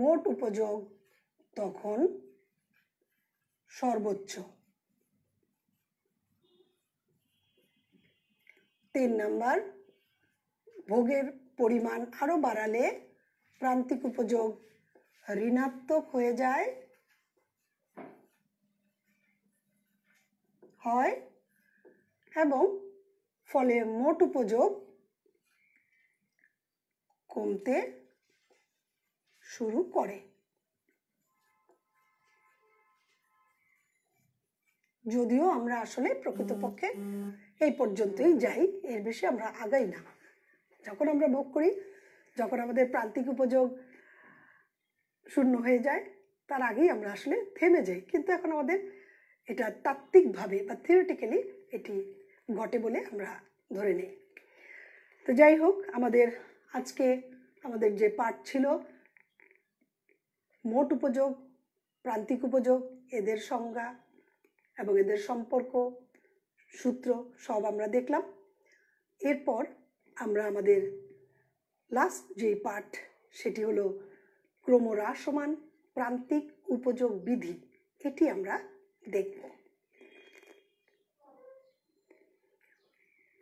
মোট উপযোগ তখন সর্বোচ্চ। 3 নাম্বার, ভোগের পরিমাণ আরো বাড়ালে প্রান্তিক উপযোগ ঋণাত্মক হয়ে হয় এবং ফলে মোট উপযোগ কমতে শুরু করে। যদিও আমরা আসলে প্রকৃতপক্ষে এই পর্যন্তই যাই, এর বেশি আমরা আগাই না। যখন আমরা ভোগ করি, যখন আমাদের প্রান্তিক উপযোগ শূন্য হয়ে যায়, তার আগেই আমরা আসলে থেমে যাই। কিন্তু এখন আমাদের এটা তাত্ত্বিকভাবে বা থিওরিটিক্যালি এটি ঘটে বলে আমরা ধরে নিই। তো যাই হোক, আজকে আমাদের যে পাঠ ছিল মোট উপযোগ, প্রান্তিক উপযোগ, এদের সংজ্ঞা এবং এদের সম্পর্ক, সূত্র সব আমরা দেখলাম। এরপর আমরা আমাদের লাস্ট যে পাঠ, সেটি হলো ক্রমহ্রাসমান প্রান্তিক উপযোগ বিধি, এটি আমরা দেখব।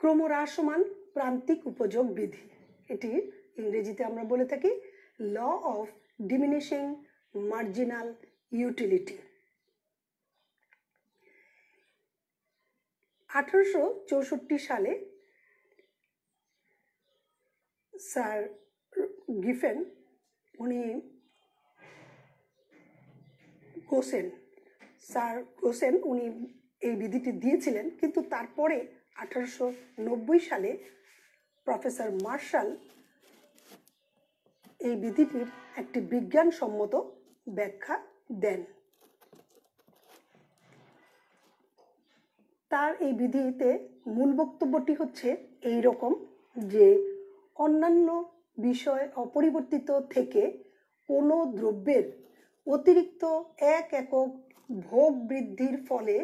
ক্রমহ্রাসমান প্রান্তিক উপযোগ বিধি, এটি ইংরেজিতে আমরা বলে থাকি law of diminishing marginal utility. 1864 সালে স্যার গিফেন উনি এই বিধিটি দিয়েছিলেন, কিন্তু তারপরে 1890 সালে প্রফেসর মার্শাল এই বিধিটির একটি বিজ্ঞানসম্মত ব্যাখ্যা দেন। তার এই বিধিতে মূল বক্তব্যটি হচ্ছে এই রকম যে অন্যান্য বিষয় অপরিবর্তিত থেকে কোনো দ্রব্যের অতিরিক্ত এক একক ভোগ বৃদ্ধির ফলে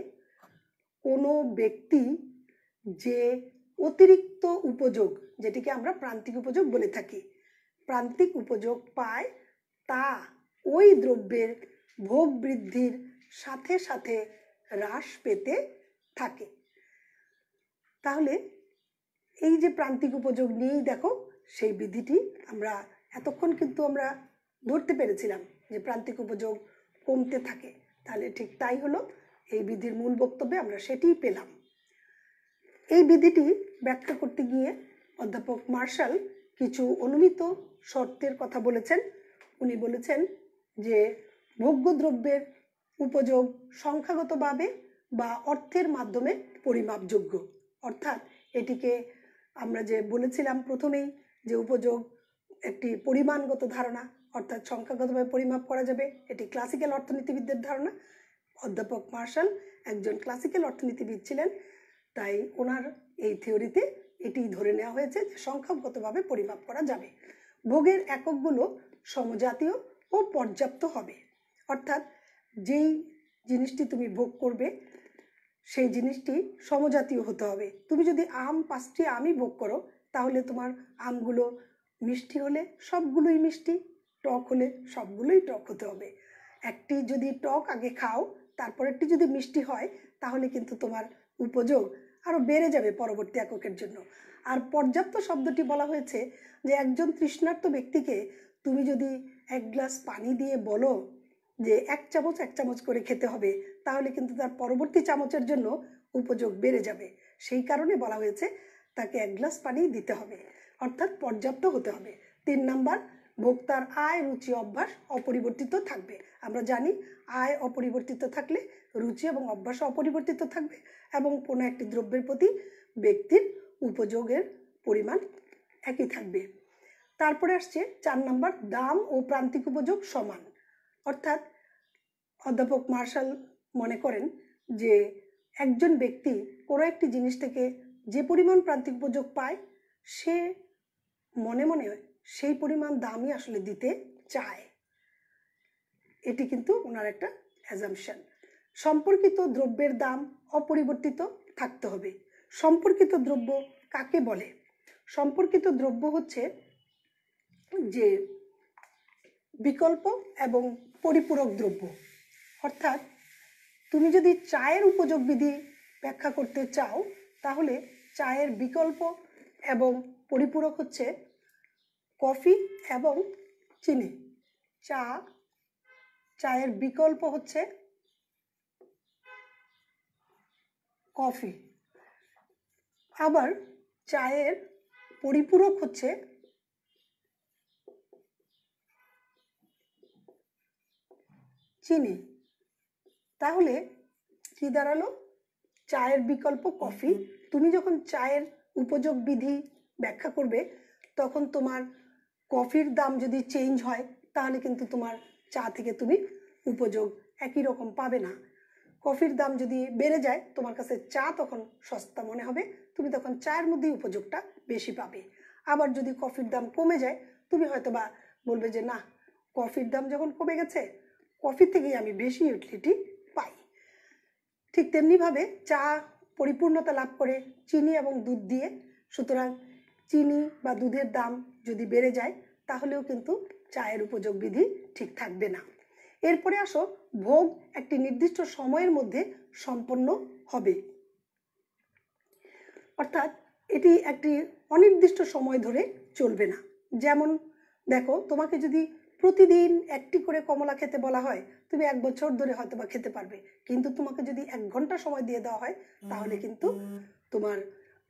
কোনো ব্যক্তি যে অতিরিক্ত উপযোগ, যেটিকে আমরা প্রান্তিক উপযোগ বলে থাকি, প্রান্তিক উপযোগ পায়, তা ওই দ্রব্যের ভোগ বৃদ্ধির সাথে সাথে হ্রাস পেতে থাকে। তাহলে এই যে প্রান্তিক উপযোগ নিয়েই দেখো সেই বিধিটি আমরা এতক্ষণ কিন্তু আমরা ধরতে পেরেছিলাম যে প্রান্তিক উপযোগ কমতে থাকে। তাহলে ঠিক তাই হলো, এই বিধির মূল বক্তব্যে আমরা সেটিই পেলাম। এই বিধিটি ব্যাখ্যা করতে গিয়ে অধ্যাপক মার্শাল কিছু অনুমিত শর্তের কথা বলেছেন। উনি বলেছেন যে ভোগ্য দ্রব্যের উপযোগ সংখ্যাগতভাবে বা অর্থের মাধ্যমে পরিমাপযোগ্য, অর্থাৎ এটিকে আমরা যে বলেছিলাম প্রথমেই যে উপযোগ একটি পরিমাণগত ধারণা, অর্থাৎ সংখ্যাগতভাবে পরিমাপ করা যাবে, এটি ক্লাসিক্যাল অর্থনীতিবিদদের ধারণা। অধ্যাপক মার্শাল একজন ক্লাসিক্যাল অর্থনীতিবিদ ছিলেন, তাই ওনার এই থিওরিতে এটি ধরে নেওয়া হয়েছে যে সংখ্যাগতভাবে পরিমাপ করা যাবে। ভোগের এককগুলো সমজাতীয় ও পর্যাপ্ত হবে, অর্থাৎ যেই জিনিসটি তুমি ভোগ করবে সেই জিনিসটি সমজাতীয় হতে হবে। তুমি যদি 5টি আমই ভোগ করো, তাহলে তোমার আমগুলো মিষ্টি হলে সবগুলোই মিষ্টি, টক হলে সবগুলোই টক হতে হবে। একটি যদি টক আগে খাও, তারপরেরটি যদি মিষ্টি হয়, তাহলে কিন্তু তোমার উপযোগ আরও বেড়ে যাবে পরবর্তী এককের জন্য। আর পর্যাপ্ত শব্দটি বলা হয়েছে যে একজন তৃষ্ণার্ত ব্যক্তিকে তুমি যদি 1 গ্লাস পানি দিয়ে বলো যে 1 চামচ করে খেতে হবে, তাহলে কিন্তু তার পরবর্তী চামচের জন্য উপযোগ বেড়ে যাবে। সেই কারণে বলা হয়েছে তাকে 1 গ্লাস পানি দিতে হবে, অর্থাৎ পর্যাপ্ত হতে হবে। 3 নাম্বার, ভোক্তার আয়, রুচি, অভ্যাস অপরিবর্তিত থাকবে। আমরা জানি আয় অপরিবর্তিত থাকলে রুচি এবং অভ্যাস অপরিবর্তিত থাকবে, এবং কোনো একটি দ্রব্যের প্রতি ব্যক্তির উপযোগের পরিমাণ একই থাকবে। তারপরে আসছে 4 নাম্বার, দাম ও প্রান্তিক উপযোগ সমান, অর্থাৎ অধ্যাপক মার্শাল মনে করেন যে একজন ব্যক্তি কোনো একটি জিনিস থেকে যে পরিমাণ প্রান্তিক উপযোগ পায়, সে মনে মনে সেই পরিমাণ দামই আসলে দিতে চায়। এটি কিন্তু ওনার একটা অ্যাজাম্পশন। সম্পর্কিত দ্রব্যের দাম অপরিবর্তিত থাকতে হবে। সম্পর্কিত দ্রব্য কাকে বলে? সম্পর্কিত দ্রব্য হচ্ছে যে বিকল্প এবং পরিপূরক দ্রব্য, অর্থাৎ তুমি যদি চায়ের উপযোগ বিধি ব্যাখ্যা করতে চাও, তাহলে চায়ের বিকল্প এবং পরিপূরক হচ্ছে কফি এবং চিনি। চায়ের বিকল্প হচ্ছে কফি, আবার চায়ের পরিপূরক হচ্ছে চিনি। তাহলে কি দাঁড়ালো? চায়ের বিকল্প কফি। তুমি যখন চায়ের উপযোগ বিধি ব্যাখ্যা করবে তখন তোমার কফির দাম যদি চেঞ্জ হয় তাহলে কিন্তু তোমার চা থেকে তুমি উপযোগ একই রকম পাবে না। কফির দাম যদি বেড়ে যায় তোমার কাছে চা তখন সস্তা মনে হবে, তুমি তখন চায়ের মধ্যেই উপযোগটা বেশি পাবে। আবার যদি কফির দাম কমে যায় তুমি হয়তো বা বলবে যে না, কফির দাম যখন কমে গেছে কফি থেকেই আমি বেশি ইউটিলিটি পাই। ঠিক তেমনিভাবে চা পরিপূর্ণতা লাভ করে চিনি এবং দুধ দিয়ে। সুতরাং চিনি বা দুধের দাম যদি বেড়ে যায় তাহলেও কিন্তু চায়ের উপযোগ বিধি ঠিক থাকবে না। এরপরে আসো, ভোগ একটি নির্দিষ্ট সময়ের মধ্যে সম্পন্ন হবে, অর্থাৎ এটি একটি অনির্দিষ্ট সময় ধরে চলবে না। যেমন দেখো, তোমাকে যদি প্রতিদিন একটি করে কমলা খেতে বলা হয় তুমি 1 বছর ধরে হয়তো বা খেতে পারবে, কিন্তু তোমাকে যদি 1 ঘন্টা সময় দিয়ে দেওয়া হয় তাহলে কিন্তু তোমার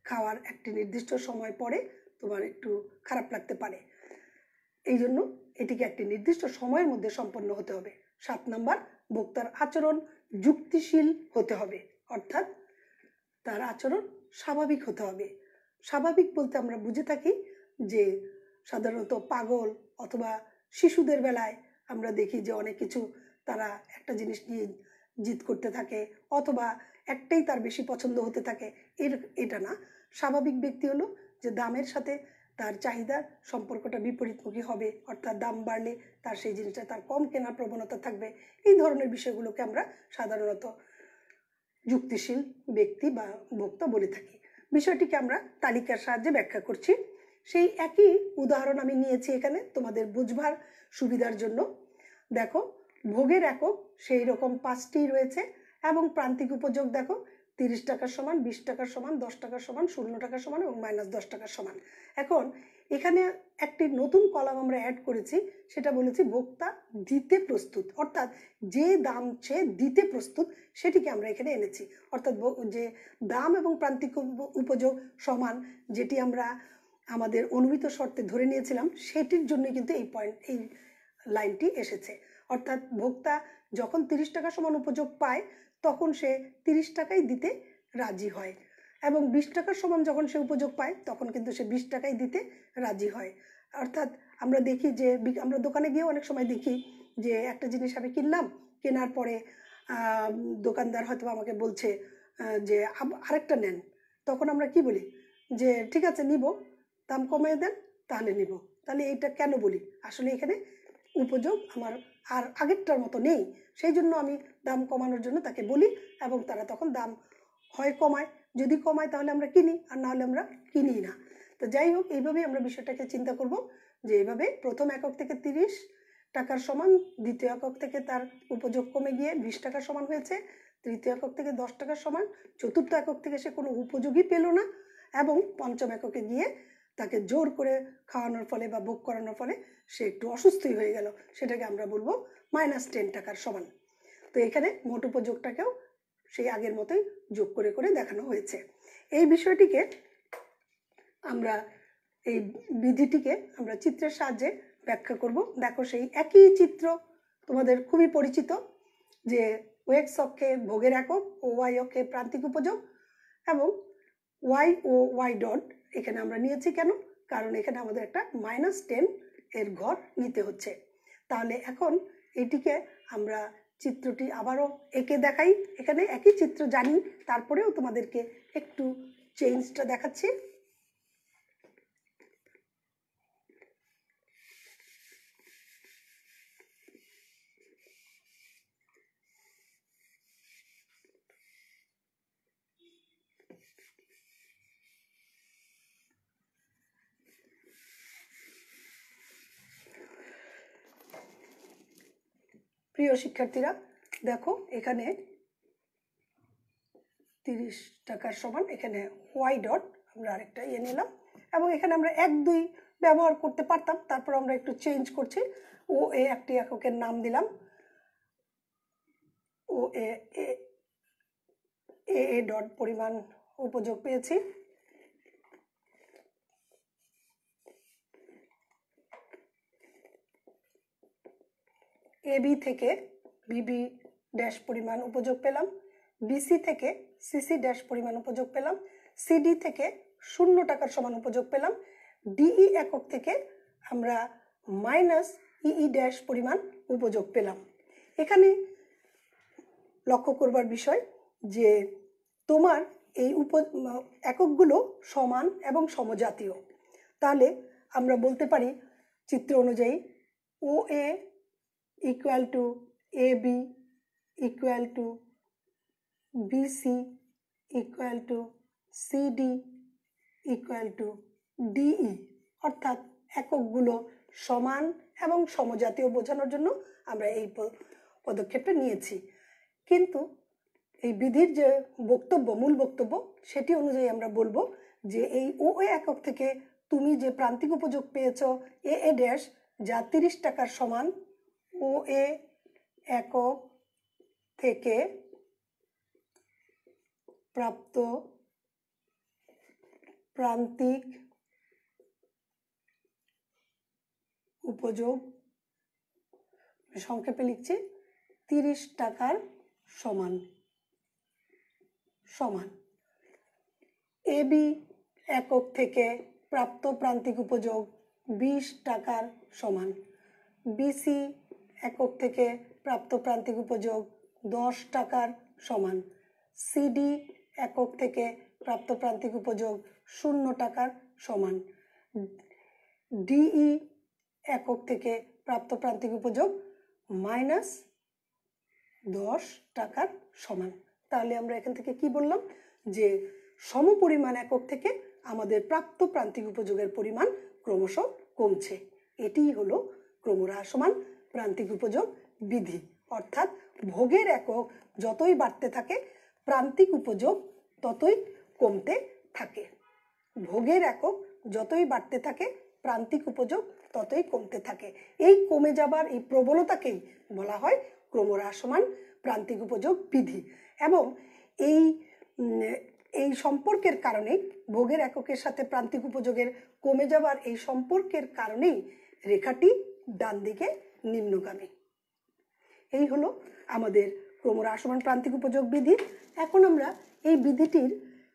খাওয়ার একটি নির্দিষ্ট সময় পরে তোমার একটু খারাপ লাগতে পারে। এই জন্য এটিকে একটি নির্দিষ্ট সময়ের মধ্যে সম্পন্ন হতে হবে। 7 নম্বর, ভোক্তার আচরণ যুক্তিশীল হতে হবে, অর্থাৎ তার আচরণ স্বাভাবিক হতে হবে। স্বাভাবিক বলতে আমরা বুঝে থাকি যে সাধারণত পাগল অথবা শিশুদের বেলায় আমরা দেখি যে অনেক কিছু তারা একটা জিনিস নিয়ে জিদ করতে থাকে অথবা একটাই তার বেশি পছন্দ হতে থাকে, এটা না। স্বাভাবিক ব্যক্তি হলো যে দামের সাথে তার চাহিদার সম্পর্কটা বিপরীতমুখী হবে, অর্থাৎ দাম বাড়লে তার সেই জিনিসটা তার কম কেনার প্রবণতা থাকবে। এই ধরনের বিষয়গুলোকে আমরা সাধারণত যুক্তিশীল ব্যক্তি বা ভোক্তা বলে থাকি। বিষয়টিকে আমরা তালিকার সাহায্যে ব্যাখ্যা করছি। সেই একই উদাহরণ আমি নিয়েছি এখানে তোমাদের বুঝবার সুবিধার জন্য। দেখো, ভোগের একক সেই রকম 5টি রয়েছে এবং প্রান্তিক উপযোগ দেখো 30 টাকার সমান, 20 টাকার সমান, 10 টাকার সমান, 0 টাকার সমান এবং -10 টাকার সমান। এখন এখানে একটি নতুন কলাম আমরা অ্যাড করেছি, সেটা বলেছি ভোক্তা দিতে প্রস্তুত, অর্থাৎ যে দাম সে দিতে প্রস্তুত সেটিকে আমরা এখানে এনেছি। অর্থাৎ যে দাম এবং প্রান্তিক উপযোগ সমান, যেটি আমরা আমাদের অনুমিত শর্তে ধরে নিয়েছিলাম, সেটির জন্য কিন্তু এই লাইনটি এসেছে। অর্থাৎ ভোক্তা যখন 30 টাকা সমান উপযোগ পায় তখন সে 30 টাকাই দিতে রাজি হয়, এবং 20 টাকার সমান যখন সে উপযোগ পায় তখন কিন্তু সে 20 টাকাই দিতে রাজি হয়। অর্থাৎ আমরা দেখি যে আমরা দোকানে গিয়েও অনেক সময় দেখি যে একটা জিনিস আমি কিনলাম, কেনার পরে দোকানদার হয়তো আমাকে বলছে যে আরেকটা নেন। তখন আমরা কি বলি যে ঠিক আছে নিব, দাম কমিয়ে দেন তাহলে নিব। তাহলে এইটা কেন বলি? আসলে এখানে উপযোগ আমার আর আগেরটার মতো নেই, সেই জন্য আমি দাম কমানোর জন্য তাকে বলি এবং তারা তখন দাম হয় কমায়। যদি কমায় তাহলে আমরা কিনি, আর না হলে আমরা কিনি না। তো যাই হোক, এইভাবেই আমরা বিষয়টাকে চিন্তা করব যে এইভাবে প্রথম একক থেকে 30 টাকার সমান, দ্বিতীয় একক থেকে তার উপযোগ কমে গিয়ে 20 টাকার সমান হয়েছে, তৃতীয় একক থেকে 10 টাকার সমান, চতুর্থ একক থেকে সে কোনো উপযোগই পেল না, এবং পঞ্চম এককে গিয়ে তাকে জোর করে খাওয়ানোর ফলে বা ভোগ করানোর ফলে সে একটু অসুস্থই হয়ে গেল, সেটাকে আমরা বলবো -10 টাকার সমান। তো এখানে মোট উপযোগটাকেও সেই আগের মতোই যোগ করে করে দেখানো হয়েছে। এই বিষয়টিকে আমরা, এই বিধিটিকে আমরা চিত্রের সাহায্যে ব্যাখ্যা করব। দেখো, সেই একই চিত্র তোমাদের খুবই পরিচিত, যে ওয়েক্স অক্ষে ভোগের একক ও ওয়াই অক্ষে প্রান্তিক উপযোগ, এবং ওয়াই ও ওয়াই ডট এখানে আমরা নিয়েছি কেন? কারণ এখানে আমাদের একটা -10 এর ঘর নিতে হচ্ছে। তাহলে এখন এটিকে আমরা চিত্রটি আবারও এঁকে দেখাই। এখানে একই চিত্র জানি, তারপরেও তোমাদেরকে একটু চেঞ্জটা দেখাচ্ছি। প্রিয় শিক্ষার্থীরা, দেখো এখানে 30 টাকার সমান, এখানে ওয়াই ডট আমরা আরেকটা নিলাম, এবং এখানে আমরা 1, 2 ব্যবহার করতে পারতাম, তারপর আমরা একটু চেঞ্জ করছি। ও এ একটি এককের নাম দিলাম, ও এ এ ডট পরিমাণ উপযোগ পেয়েছি। এবি থেকে বিবি ড্যাশ পরিমাণ উপযোগ পেলাম, বিসি থেকে সিসি ড্যাশ পরিমাণ উপযোগ পেলাম, সিডি থেকে 0 টাকার সমান উপযোগ পেলাম, ডিই একক থেকে আমরা মাইনাস ইই ড্যাশ পরিমাণ উপযোগ পেলাম। এখানে লক্ষ্য করবার বিষয় যে তোমার এই এককগুলো সমান এবং সমজাতীয়। তাহলে আমরা বলতে পারি চিত্র অনুযায়ী O A equal to A B equal to BC equal to CD equal to DE, অর্থাৎ এককগুলো সমান এবং সমজাতীয় বোঝানোর জন্য আমরা এই পদক্ষেপটা নিয়েছি। কিন্তু এই বিধির যে বক্তব্য, মূল বক্তব্য, সেটি অনুযায়ী আমরা বলবো যে এই ও একক থেকে তুমি যে প্রান্তিক উপযোগ পেয়েছ এ এ ড্যাশ, যা 30 টাকার সমান, ও এ একক থেকে প্রাপ্ত প্রান্তিক উপযোগ, সংক্ষেপে লিখছি 30 টাকার সমান সমান এ বি একক থেকে প্রাপ্ত প্রান্তিক উপযোগ 20 টাকার সমান, বিসি একক থেকে প্রাপ্ত প্রান্তিক উপযোগ 10 টাকার সমান, সিডি একক থেকে প্রাপ্ত প্রান্তিক উপযোগ 0 টাকার সমান, ডিই একক থেকে প্রাপ্ত প্রান্তিক উপযোগ মাইনাস 10 টাকার সমান। তাহলে আমরা এখান থেকে কি বললাম যে সমপরিমাণ একক থেকে আমাদের প্রাপ্ত প্রান্তিক উপযোগের পরিমাণ ক্রমশ কমছে। এটিই হলো ক্রমহ্রাসমান প্রান্তিক উপযোগ বিধি, অর্থাৎ ভোগের একক যতই বাড়তে থাকে প্রান্তিক উপযোগ ততই কমতে থাকে। ভোগের একক যতই বাড়তে থাকে প্রান্তিক উপযোগ ততই কমতে থাকে। এই কমে যাবার এই প্রবণতাকেই বলা হয় ক্রমহ্রাসমান প্রান্তিক উপযোগ বিধি। এবং এই সম্পর্কের কারণেই, ভোগের এককের সাথে প্রান্তিক উপযোগের কমে যাবার এই সম্পর্কের কারণেই রেখাটি ডান দিকে নিম্নগামী। এই হলো আমাদের ক্রমহ্রাসমান প্রান্তিক উপযোগ বিধি। এখন আমরা এই বিধিটির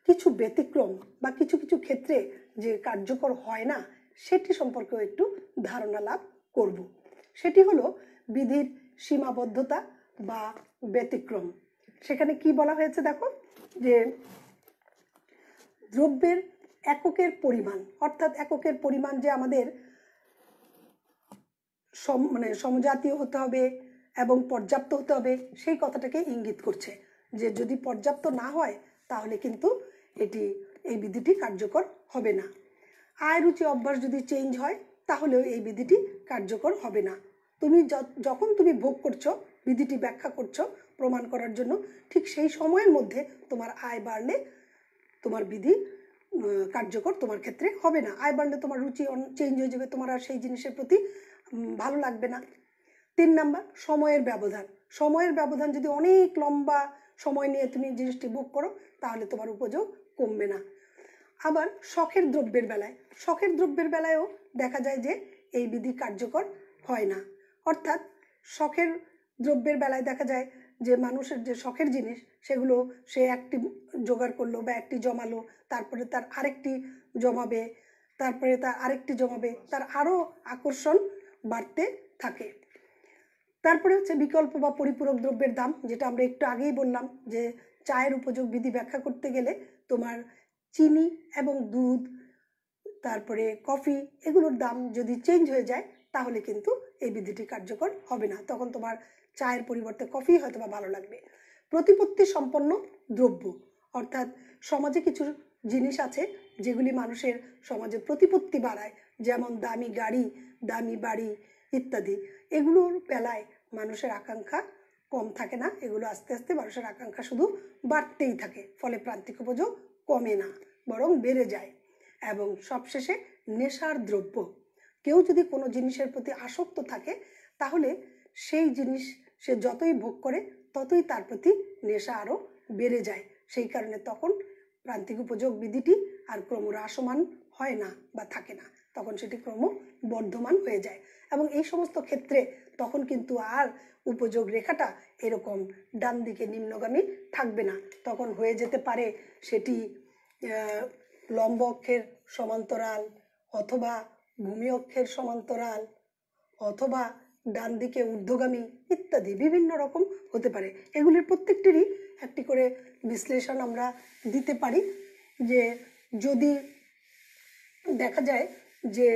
কিছু ব্যতিক্রম বা কিছু কিছু ক্ষেত্রে যে কার্যকর হয় না সেটি সম্পর্কেও একটু ধারণা লাভ করব। সেটি হলো বিধির সীমাবদ্ধতা বা ব্যতিক্রম। সেখানে কি বলা হয়েছে দেখো, যে দ্রব্যের এককের পরিমাণ, অর্থাৎ এককের পরিমাণ যে আমাদের সমজাতীয় হতে হবে এবং পর্যাপ্ত হতে হবে, সেই কথাটাকে ইঙ্গিত করছে। যে যদি পর্যাপ্ত না হয় তাহলে কিন্তু এই বিধিটি কার্যকর হবে না। আয় রুচি অভ্যাস যদি চেঞ্জ হয় তাহলেও এই বিধিটি কার্যকর হবে না। তুমি যখন তুমি ভোগ করছো, বিধিটি ব্যাখ্যা করছো প্রমাণ করার জন্য, ঠিক সেই সময়ের মধ্যে তোমার আয় বাড়লে তোমার বিধি কার্যকর তোমার ক্ষেত্রে হবে না। আয় বাড়লে তোমার রুচি চেঞ্জ হয়ে যাবে, তোমার আর সেই জিনিসের প্রতি ভালো লাগবে না। 3 নাম্বার, সময়ের ব্যবধান। সময়ের ব্যবধান যদি অনেক লম্বা সময় নিয়ে তুমি জিনিসটি ভোগ করো তাহলে তোমার উপযোগ কমবে না। আবার শখের দ্রব্যের বেলায়ও দেখা যায় যে এই বিধি কার্যকর হয় না। অর্থাৎ শখের দ্রব্যের বেলায় দেখা যায় যে মানুষের যে শখের জিনিস সেগুলো সে একটি জোগাড় করলো বা একটি জমালো, তারপরে তার আরেকটি জমাবে, তারপরে তার আরেকটি জমাবে, তার আরও আকর্ষণ বাড়তে থাকে। তারপরে হচ্ছে বিকল্প বা পরিপূরক দ্রব্যের দাম, যেটা আমরা একটু আগেই বললাম যে চায়ের উপযোগ বিধি ব্যাখ্যা করতে গেলে তোমার চিনি এবং দুধ, তারপরে কফি, এগুলোর দাম যদি চেঞ্জ হয়ে যায় তাহলে কিন্তু এই বিধিটি কার্যকর হবে না। তখন তোমার চায়ের পরিবর্তে কফি হয়তো বা ভালো লাগবে। প্রতিপত্তি সম্পন্ন দ্রব্য, অর্থাৎ সমাজে কিছু জিনিস আছে যেগুলি মানুষের সমাজে প্রতিপত্তি বাড়ায়, যেমন দামি গাড়ি, দামি বাড়ি ইত্যাদি। এগুলোর বেলায় মানুষের আকাঙ্ক্ষা কম থাকে না, এগুলো আস্তে আস্তে মানুষের আকাঙ্ক্ষা শুধু বাড়তেই থাকে, ফলে প্রান্তিক উপযোগ কমে না বরং বেড়ে যায়। এবং সবশেষে নেশার দ্রব্য, কেউ যদি কোনো জিনিসের প্রতি আসক্ত থাকে তাহলে সেই জিনিস সে যতই ভোগ করে ততই তার প্রতি নেশা আরও বেড়ে যায়। সেই কারণে তখন প্রান্তিক উপযোগ বিধিটি আর ক্রমহ্রাসমান হয় না বা থাকে না, তখন সেটি ক্রমবর্ধমান হয়ে যায়। এবং এই সমস্ত ক্ষেত্রে তখন কিন্তু আর উপযোগ রেখাটা এরকম ডান দিকে নিম্নগামী থাকবে না। তখন হয়ে যেতে পারে সেটি লম্ব অক্ষের সমান্তরাল, অথবা ভূমি অক্ষের সমান্তরাল, অথবা ডান দিকে ঊর্ধ্বগামী ইত্যাদি বিভিন্ন রকম হতে পারে। এগুলির প্রত্যেকটিরই একটি করে বিশ্লেষণ আমরা দিতে পারি। যে যদি দেখা যায় যে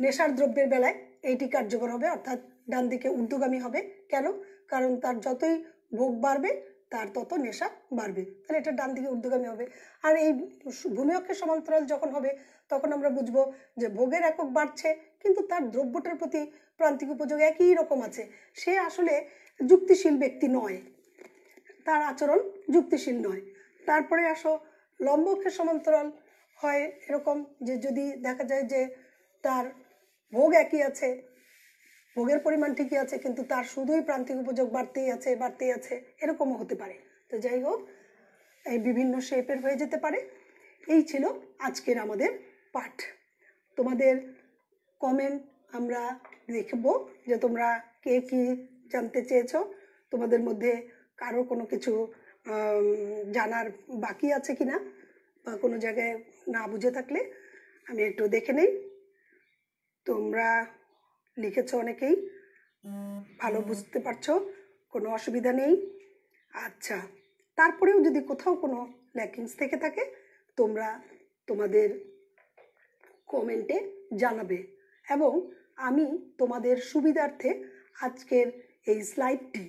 নেশার দ্রব্যের বেলায় এইটি কার্যকর হবে, অর্থাৎ ডান দিকে ঊর্ধ্বগামী হবে। কেন? কারণ তার যতই ভোগ বাড়বে তার তত নেশা বাড়বে, তাহলে এটা ডান দিকে ঊর্ধ্বগামী হবে। আর এই ভূমি অক্ষের সমান্তরাল যখন হবে তখন আমরা বুঝবো যে ভোগের একক বাড়ছে কিন্তু তার দ্রব্যটার প্রতি প্রান্তিক উপযোগ একই রকম আছে, সে আসলে যুক্তিশীল ব্যক্তি নয়, তার আচরণ যুক্তিশীল নয়। তারপরে আসো লম্ব অক্ষের সমান্তরাল হয় এরকম যে যদি দেখা যায় যে তার ভোগ একই আছে, ভোগের পরিমাণ ঠিকই আছে, কিন্তু তার শুধুই প্রান্তিক উপযোগ বাড়তেই আছে, এরকমও হতে পারে। তো যাই হোক, এই বিভিন্ন শেপের হয়ে যেতে পারে। এই ছিল আজকের আমাদের পাঠ। তোমাদের কমেন্ট আমরা দেখব যে তোমরা কে কি জানতে চেয়েছো, তোমাদের মধ্যে কারো কোনো কিছু জানার বাকি আছে কিনা, বা কোনো জায়গায় না বুঝে থাকলে আমি একটু দেখে নেই। তোমরা লিখেছো অনেকেই, ভালো বুঝতে পারছো, কোনো অসুবিধা নেই। আচ্ছা, তারপরেও যদি কোথাও কোনো ল্যাকিংস থেকে থাকে তোমরা তোমাদের কমেন্টে জানাবে, এবং আমি তোমাদের সুবিধার্থে আজকের এই স্লাইডটি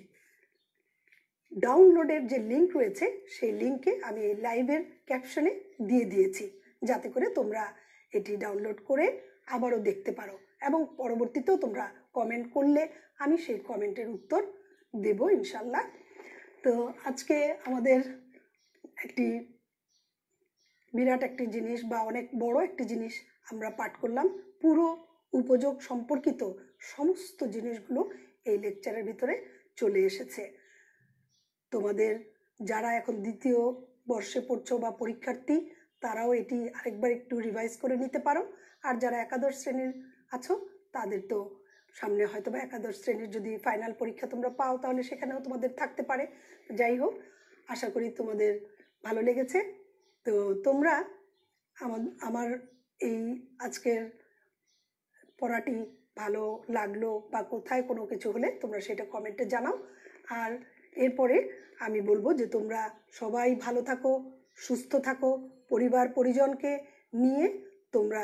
ডাউনলোডের যে লিঙ্ক রয়েছে সেই লিঙ্কে আমি এই লাইভের ক্যাপশনে দিয়ে দিয়েছি, যাতে করে তোমরা এটি ডাউনলোড করে আবারও দেখতে পারো, এবং পরবর্তীতেও তোমরা কমেন্ট করলে আমি সেই কমেন্টের উত্তর দেব ইনশাল্লাহ। তো আজকে আমাদের একটি বিরাট একটি জিনিস বা অনেক বড় একটি জিনিস আমরা পাঠ করলাম। পুরো উপযোগ সম্পর্কিত সমস্ত জিনিসগুলো এই লেকচারের ভিতরে চলে এসেছে। তোমাদের যারা এখন দ্বিতীয় বর্ষে পড়ছো বা পরীক্ষার্থী তারাও এটি আরেকবার একটু রিভাইজ করে নিতে পারো। আর যারা একাদশ শ্রেণীর আছো তাদের তো সামনে হয়তো বা একাদশ শ্রেণীর যদি ফাইনাল পরীক্ষা তোমরা পাও তাহলে সেখানেও তোমাদের থাকতে পারে। যাই হোক, আশা করি তোমাদের ভালো লেগেছে। তো তোমরা আমার এই আজকের পড়াটি ভালো লাগলো বা কোথায় কোনো কিছু হলে তোমরা সেটা কমেন্টে জানাও। আর এরপরে আমি বলবো যে তোমরা সবাই ভালো থাকো, সুস্থ থাকো, পরিবার পরিজনকে নিয়ে তোমরা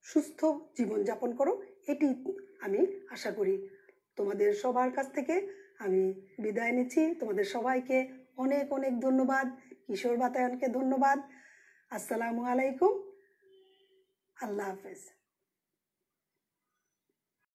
সুস্থ জীবনযাপন করো, এটি আমি আশা করি। তোমাদের সবার কাছ থেকে আমি বিদায় নিচ্ছি। তোমাদের সবাইকে অনেক অনেক ধন্যবাদ। কিশোর বাতায়নকে ধন্যবাদ। আসসালামু আলাইকুম। আল্লাহ হাফেজ।